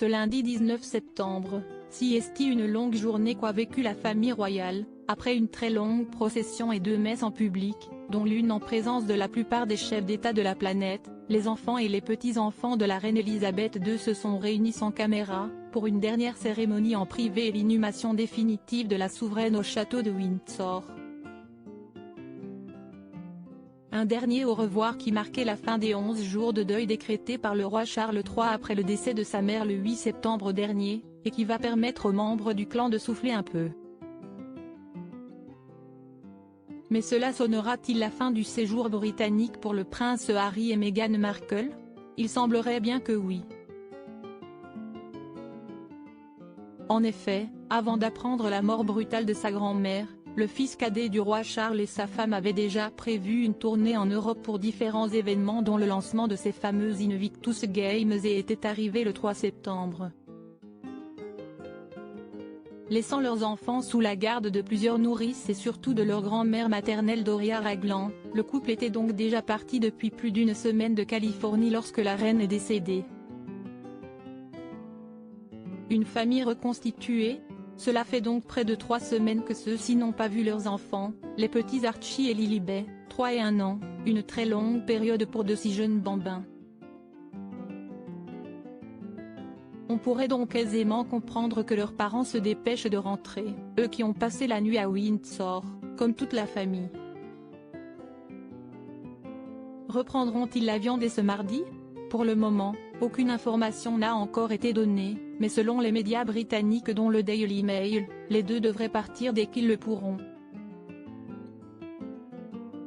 Ce lundi 19 septembre, siesti une longue journée qu'a vécu la famille royale, après une très longue procession et 2 messes en public, dont l'une en présence de la plupart des chefs d'État de la planète. Les enfants et les petits-enfants de la reine Elisabeth II se sont réunis sans caméra, pour une dernière cérémonie en privé et l'inhumation définitive de la souveraine au château de Windsor. Un dernier au revoir qui marquait la fin des 11 jours de deuil décrétés par le roi Charles III après le décès de sa mère le 8 septembre dernier, et qui va permettre aux membres du clan de souffler un peu. Mais cela sonnera-t-il la fin du séjour britannique pour le prince Harry et Meghan Markle? Il semblerait bien que oui. En effet, avant d'apprendre la mort brutale de sa grand-mère, le fils cadet du roi Charles et sa femme avaient déjà prévu une tournée en Europe pour différents événements dont le lancement de ces fameux Invictus Games était arrivé le 3 septembre. Laissant leurs enfants sous la garde de plusieurs nourrices et surtout de leur grand-mère maternelle Doria Ragland, le couple était donc déjà parti depuis plus d'1 semaine de Californie lorsque la reine est décédée. Une famille reconstituée? Cela fait donc près de 3 semaines que ceux-ci n'ont pas vu leurs enfants, les petits Archie et Lilibet, 3 et 1 an, une très longue période pour de si jeunes bambins. On pourrait donc aisément comprendre que leurs parents se dépêchent de rentrer, eux qui ont passé la nuit à Windsor, comme toute la famille. Reprendront-ils l'avion dès ce mardi? Pour le moment, aucune information n'a encore été donnée, mais selon les médias britanniques dont le Daily Mail, les deux devraient partir dès qu'ils le pourront.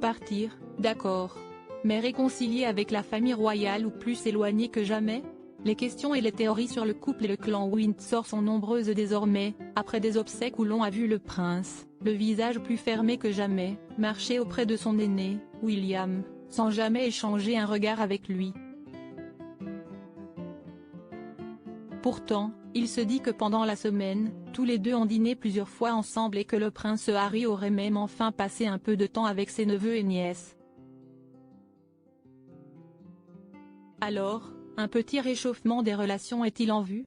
Partir, d'accord. Mais réconcilier avec la famille royale ou plus éloignés que jamais? Les questions et les théories sur le couple et le clan Windsor sont nombreuses désormais, après des obsèques où l'on a vu le prince, le visage plus fermé que jamais, marcher auprès de son aîné, William, sans jamais échanger un regard avec lui. Pourtant, il se dit que pendant la semaine, tous les deux ont dîné plusieurs fois ensemble et que le prince Harry aurait même enfin passé un peu de temps avec ses neveux et nièces. Alors, un petit réchauffement des relations est-il en vue?